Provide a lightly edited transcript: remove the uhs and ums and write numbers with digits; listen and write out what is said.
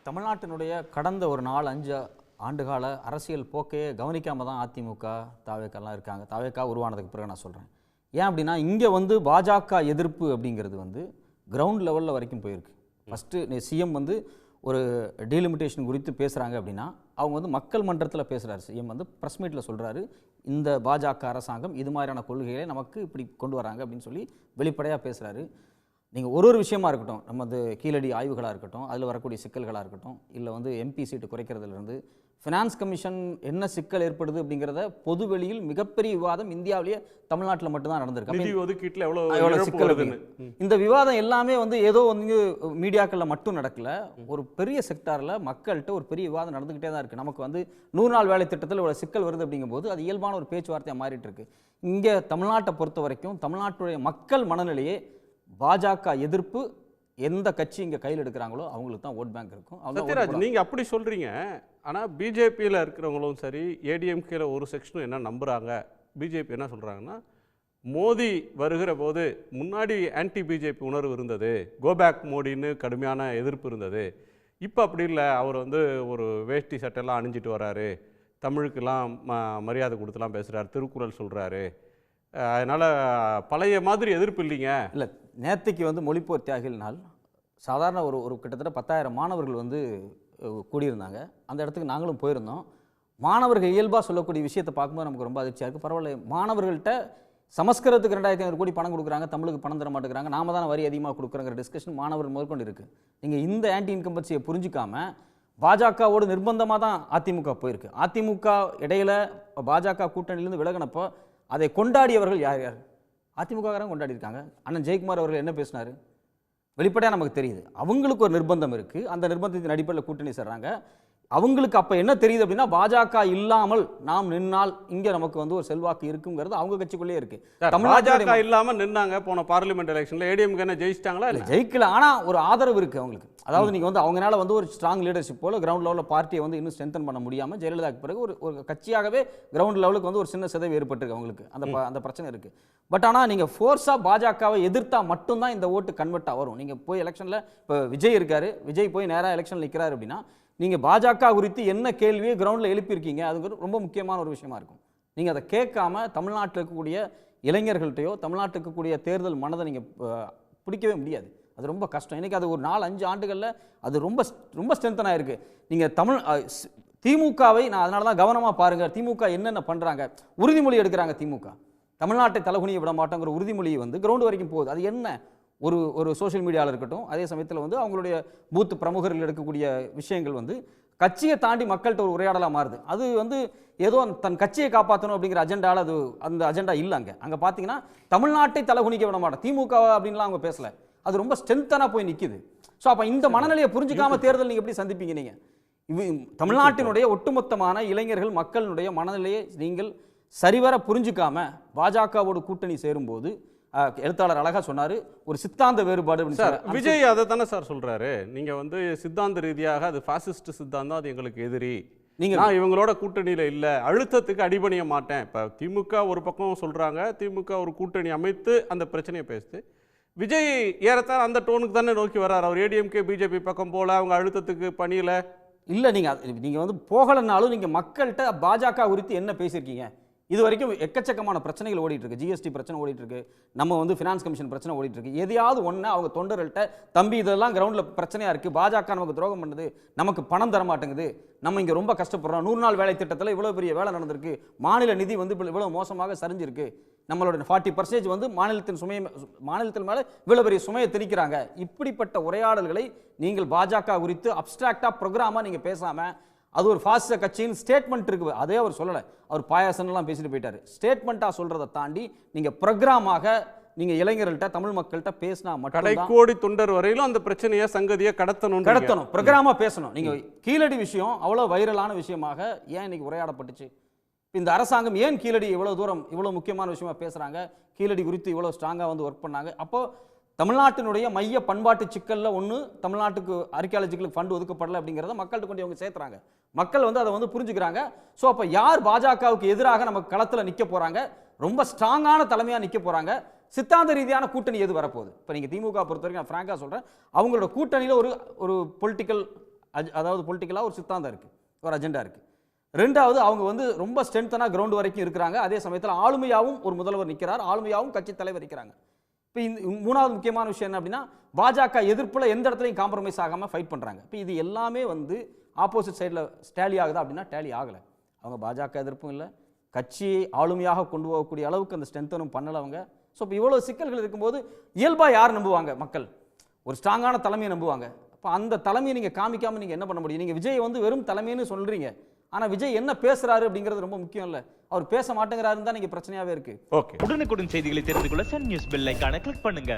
தமிழ்நாட்டினுடைய கடந்த ஒரு 4-5 ஆண்டுகால அரசியல் போக்கையே கவனிக்காம தான் அதிமுக தாவேக்காலாம் இருக்காங்க. தாவேக்கா உருவானதுக்கு பிறகு நான் சொல்கிறேன். ஏன் அப்படின்னா இங்கே வந்து பாஜக எதிர்ப்பு அப்படிங்கிறது வந்து கிரவுண்ட் லெவலில் வரைக்கும் போயிருக்கு. ஃபஸ்ட்டு சிஎம் வந்து ஒரு டீலிமிட்டேஷன் குறித்து பேசுகிறாங்க அப்படின்னா அவங்க வந்து மக்கள் மன்றத்தில் பேசுகிறாரு. சிஎம் வந்து ப்ரெஸ் மீட்டில் சொல்கிறாரு, இந்த பாஜக அரசாங்கம் இது மாதிரியான கொள்கைகளை நமக்கு இப்படி கொண்டு வராங்க அப்படின்னு சொல்லி வெளிப்படையாக பேசுகிறாரு. நீங்கள் ஒரு விஷயமா இருக்கட்டும், நம்ம வந்து கீழடி ஆய்வுகளாக இருக்கட்டும், அதில் வரக்கூடிய சிக்கல்களாக இருக்கட்டும், இல்லை வந்து எம்பி சீட்டு குறைக்கிறதுலேருந்து ஃபினான்ஸ் கமிஷன் என்ன சிக்கல் ஏற்படுது அப்படிங்கிறத பொது வெளியில் மிகப்பெரிய விவாதம் இந்தியாவிலேயே தமிழ்நாட்டில் மட்டும்தான் நடந்திருக்கு. எவ்வளோ சிக்கல் இந்த விவாதம் எல்லாமே வந்து ஏதோ வந்து மீடியாக்களில் மட்டும் நடக்கல, ஒரு பெரிய செக்டாரில் மக்கள்கிட்ட ஒரு பெரிய விவாதம் நடந்துக்கிட்டே தான் இருக்குது. நமக்கு வந்து 100 நாள் வேலை திட்டத்தில் ஒரு சிக்கல் வருது அப்படிங்கும்போது அது இயல்பான ஒரு பேச்சுவார்த்தையாக மாறிட்டு இருக்கு. இங்கே தமிழ்நாட்டை பொறுத்த வரைக்கும் தமிழ்நாட்டுடைய மக்கள் மனநிலையே பாஜக எதிர்ப்பு. எந்த கட்சி இங்கே கையில் எடுக்கிறாங்களோ அவங்களுக்கு தான் ஓட் பேங்க் இருக்கும். சத்யராஜ், நீங்கள் அப்படி சொல்கிறீங்க. ஆனால் பிஜேபியில் இருக்கிறவங்களும் சரி, ஏடிஎம்கேல ஒரு செக்ஷனும் என்ன நம்புகிறாங்க, பிஜேபி என்ன சொல்கிறாங்கன்னா, மோடி வருகிற போது முன்னாடி ஆன்டி பிஜேபி உணர்வு இருந்தது, கோபேக் மோடின்னு கடுமையான எதிர்ப்பு இருந்தது. இப்போ அப்படி இல்லை, அவர் வந்து ஒரு வேஷ்டி சட்டையெல்லாம் அணிஞ்சிட்டு வராரு, தமிழுக்கெல்லாம் மரியாதை கொடுத்துலாம் பேசுகிறார், திருக்குறள் சொல்கிறாரு, அதனால் பழைய மாதிரி எதிர்ப்பு இல்லைங்க. இல்லை, நேற்றுக்கு வந்து மொழிப்போர் தியாகிகள் நாள். சாதாரண ஒரு கிட்டத்தட்ட 10,000 மாணவர்கள் வந்து கூடியிருந்தாங்க. அந்த இடத்துக்கு நாங்களும் போயிருந்தோம். மாணவர்கள் இயல்பாக சொல்லக்கூடிய விஷயத்தை பார்க்கும்போது நமக்கு ரொம்ப அதிர்ச்சியாக இருக்குது. பரவாயில்ல, மாணவர்கள்ட்ட சமஸ்கிருதத்துக்கு 2,500 கோடி பணம் கொடுக்குறாங்க, தமிழுக்கு பணம் தர மாட்டேங்கிறாங்க, நாம தான் வரி அதிகமாக கொடுக்குறங்கிற டிஸ்கஷன் மாணவர்கள் முதற்கொண்டு இருக்குது. நீங்கள் இந்த ஆன்டி இன்கம்பன்சியை புரிஞ்சிக்காம பாஜகவோடு நிர்பந்தமாக தான் அதிமுக போயிருக்கு. அதிமுக இடையில பாஜக கூட்டணியிலேருந்து விலகினப்போ அதை கொண்டாடியவர்கள் யார் யார்? அதிமுககாரங்க கொண்டாடி இருக்காங்க. அண்ணன் ஜெயக்குமார் அவர்கள் என்ன பேசினார் வெளிப்படையாக நமக்கு தெரியுது. அவங்களுக்கு ஒரு நிர்பந்தம் இருக்குது, அந்த நிர்பந்தத்தின் அடிப்படையில் கூட்டணி சேர்றாங்க. அவங்களுக்கு அப்போ என்ன தெரியுது அப்படின்னா, பாஜக இல்லாமல் நாம் நின்னால் இங்கே நமக்கு வந்து ஒரு செல்வாக்கு இருக்குங்கிறது அவங்க கட்சிக்குள்ளேயே இருக்கு. பாஜக இல்லாமல் நின்னாங்க போன பார்லிமெண்ட் எலெக்ஷன்ல, ஏடிஎம்கே என்ன ஜெயிச்சிட்டாங்களா? இல்லை, ஜெயிக்கல. ஆனால் ஒரு ஆதரவு இருக்குது அவங்களுக்கு. அதாவது நீங்கள் வந்து அவங்களால வந்து ஒரு ஸ்ட்ராங் லீடர்ஷிப் போல கிரவுண்ட் லெவலில் பார்ட்டியை வந்து இன்னும் ஸ்ட்ரென்தன் பண்ண முடியாமல் ஜெயலலிதாக்கு பிறகு ஒரு கட்சியாகவே கிரவுண்ட் லெவலுக்கு வந்து ஒரு சின்ன சிதைவு ஏற்பட்டிருக்கு அவங்களுக்கு. அந்த பிரச்சனை இருக்குது. பட் ஆனால் நீங்கள் ஃபோர்ஸாக பாஜகவை எதிர்த்தா மட்டும்தான் இந்த ஓட்டு கன்வெர்ட்டாக வரும். நீங்கள் போய் எலெக்ஷனில் இப்போ விஜய் இருக்காரு, விஜய் போய் நேராக எலெக்ஷனில் நிற்கிறாரு அப்படின்னா நீங்கள் பாஜக குறித்து என்ன கேள்வியை கிரவுண்டில் எழுப்பியிருக்கீங்க, அது ரொம்ப முக்கியமான ஒரு விஷயமா இருக்கும். நீங்கள் அதை கேட்காம தமிழ்நாட்டில் இருக்கக்கூடிய இளைஞர்கள்ட்டையோ தமிழ்நாட்டில் இருக்கக்கூடிய தேர்தல் மனதை நீங்கள் பிடிக்கவே முடியாது. அது ரொம்ப கஷ்டம். இன்றைக்கி அது ஒரு 4-5 ஆண்டுகளில் அது ரொம்ப ரொம்ப ஸ்ட்ரென்த்தனாக இருக்குது. நீங்கள் திமுகவை நான் அதனால தான் கவனமாக பாருங்கள், திமுக என்னென்ன பண்ணுறாங்க. உறுதிமொழி எடுக்கிறாங்க திமுக, தமிழ்நாட்டை தலகுனியை விட மாட்டோங்கிற உறுதிமொழி வந்து கிரவுண்டு வரைக்கும் போகுது. அது என்ன ஒரு சோஷியல் மீடியாவில் இருக்கட்டும், அதே சமயத்தில் வந்து அவங்களுடைய பூத் பிரமுகர்கள் எடுக்கக்கூடிய விஷயங்கள் வந்து கட்சியை தாண்டி மக்கள்கிட்ட ஒரு உரையாடலாக மாறுது. அது வந்து ஏதோ தன் கட்சியை காப்பாற்றணும் அப்படிங்கிற அஜெண்டாவில் அது அந்த அஜெண்டா இல்லை. அங்கே பார்த்தீங்கன்னா தமிழ்நாட்டை தலகுனிக்க விட மாட்டோம் திமுக அப்படின்லாம் அவங்க பேசலை. அது ரொம்ப ஸ்ட்ரென்த்தனாக போய் நிற்கிது. ஸோ அப்போ இந்த மனநிலையை புரிஞ்சுக்காம தேர்தல் நீங்கள் எப்படி சந்திப்பீங்க? நீங்கள் தமிழ்நாட்டினுடைய ஒட்டுமொத்தமான இளைஞர்கள் மக்களினுடைய மனநிலையை நீங்கள் சரிவர புரிஞ்சுக்காம பாஜகவோடு கூட்டணி சேரும்போது, எழுத்தாளர் அழகா சொன்னாரு, ஒரு சித்தாந்த வேறுபாடு. விஜய் அதை தானே சார் சொல்றாரு, நீங்க வந்து சித்தாந்த ரீதியாக அது பாசிஸ்ட் சித்தாந்தம், அது எங்களுக்கு எதிரி, நான் இவங்களோட கூட்டணியில இல்ல, அழுத்தத்துக்கு அடிபணிய மாட்டேன். இப்ப திமுக ஒரு பக்கம் சொல்றாங்க, திமுக ஒரு கூட்டணி அமைத்து அந்த பிரச்சனையை பேசுது. விஜய் ஏறத்தான் அந்த டோனுக்கு தானே நோக்கி வர்றாரு. அவர் ஏடிஎம்கே பிஜேபி பக்கம் போல, அவங்க அழுத்தத்துக்கு பணியில இல்ல. நீங்க வந்து போகலன்னாலும் நீங்க மக்கள்கிட்ட பாஜக குறித்து என்ன பேசியிருக்கீங்க? இது வரைக்கும் எக்கச்சக்கமான பிரச்சனைகள் ஓடிட்டு இருக்கு. ஜிஎஸ்டி பிரச்சனை ஓடிட்டு இருக்கு, நம்ம வந்து ஃபினான்ஸ் கமிஷன் பிரச்சனை ஓடிட்டு இருக்கு. எதையாவது ஒன்று அவங்க தொண்டர்கள்ட்ட, தம்பி இதெல்லாம் கிரவுண்டில் பிரச்சனையா இருக்கு, பாஜக நமக்கு துரோகம் பண்ணுது, நமக்கு பணம் தர மாட்டேங்குது, நம்ம இங்கே ரொம்ப கஷ்டப்படுறோம், 100 நாள் வேலை திட்டத்தில் இவ்வளோ பெரிய வேலை நடந்திருக்கு, மாநில நிதி வந்து இவ்வளோ மோசமாக சரிஞ்சிருக்கு, நம்மளோட 40% வந்து மாநிலத்தின் மேலே இவ்வளோ பெரிய சுமையை திணிக்கிறாங்க. இப்படிப்பட்ட உரையாடல்களை நீங்கள் பாஜக குறித்து அப்டிராக்டாக ப்ரோக்ராமாக நீங்கள் பேசாமல், அது ஒரு பாசிச கட்சியின் ஸ்டேட்மெண்ட் இருக்கு, அதே அவர் சொல்லலை, அவர் பாயாசன்லாம் பேசிட்டு போயிட்டாரு. ஸ்டேட்மெண்ட்டாக சொல்றதை தாண்டி நீங்கள் ப்ரோக்ராமாக நீங்கள் இளைஞர்கள்ட்ட தமிழ் மக்கள்கிட்ட பேசினா மட்டும் கடைக்கோடி தொண்டர் வரையிலும் அந்த பிரச்சனையை சங்கதியை கடத்தணும், ப்ரோக்ராமாக பேசணும். நீங்கள் கீழடி விஷயம் அவ்வளோ வைரலான விஷயமாக ஏன் இன்னைக்கு உரையாடப்பட்டுச்சு? இந்த அரசாங்கம் ஏன் கீழடி இவ்வளோ தூரம் இவ்வளோ முக்கியமான விஷயமா பேசுகிறாங்க, கீழடி குறித்து இவ்வளோ ஸ்ட்ராங்காக வந்து ஒர்க் பண்ணாங்க? அப்போது தமிழ்நாட்டினுடைய மைய பண்பாட்டு சிக்கலில் ஒன்று தமிழ்நாட்டுக்கு ஆர்கியாலஜிக்கல் ஃபண்ட் ஒதுக்கப்படலை அப்படிங்கிறத மக்கள்கிட்ட கொண்டு அவங்க சேர்த்துறாங்க. மக்கள் வந்து அதை வந்து புரிஞ்சுக்கிறாங்க. ஸோ அப்போ யார் பாஜகவுக்கு எதிராக நமக்கு களத்தில் நிற்க போகிறாங்க, ரொம்ப ஸ்ட்ராங்கான தலைமையாக நிற்க போகிறாங்க, சித்தாந்த ரீதியான கூட்டணி எது வரப்போகுது? இப்போ நீங்கள் திமுக பொறுத்த வரைக்கும் நான் ஃப்ராங்காக சொல்கிறேன், அவங்களோட கூட்டணியில் ஒரு பொலிட்டிக்கல் அதாவது பொலிட்டிக்கலாக ஒரு சித்தாந்தம் இருக்குது, ஒரு அஜெண்டா இருக்குது. ரெண்டாவது அவங்க வந்து ரொம்ப ஸ்ட்ரென்த்தனாக கிரவுண்ட் வரைக்கும் இருக்கிறாங்க. அதே சமயத்தில் ஆளுமையாகவும் ஒரு முதல்வர் நிற்கிறார், ஆளுமையாகவும் கட்சி தலைவர் நிற்கிறாங்க. இப்போ இந்த மூணாவது முக்கியமான விஷயம் என்ன அப்படின்னா, பாஜக எதிர்ப்பில் எந்த இடத்துலையும் காம்ப்ரமைஸ் ஆகாமல் ஃபைட் பண்ணுறாங்க. இப்போ இது எல்லாமே வந்து ஆப்போசிட் சைடில் டேலி ஆகுதா அப்படின்னா டேலி ஆகலை. அவங்க பாஜக எதிர்ப்பும் இல்லை, கட்சியை ஆளுமையாக கொண்டு போகக்கூடிய அளவுக்கு அந்த ஸ்ட்ரென்த்தனும் பண்ணலை அவங்க. ஸோ இப்போ இவ்வளோ சிக்கல்கள் இருக்கும்போது இயல்பாக யார் நம்புவாங்க? மக்கள் ஒரு ஸ்ட்ராங்கான தலைமையை நம்புவாங்க. அப்போ அந்த தலைமையை நீங்கள் காமிக்காமல் நீங்கள் என்ன பண்ண முடியும்? நீங்கள் விஜய் வந்து வெறும் தலைமைன்னு சொல்கிறீங்க, ஆனால் விஜய் என்ன பேசுறாரு அப்படிங்கிறது ரொம்ப முக்கியம் இல்லை. அவர் பேச மாட்டேங்கிறாருன்னு தான் நீங்கள் பிரச்சனையாகவே இருக்குது. ஓகே, உடனுக்குடன் செய்திகளை தெரிந்து கொள்ள சன் நியூஸ் பெல் ஐகானை கிளிக் பண்ணுங்க.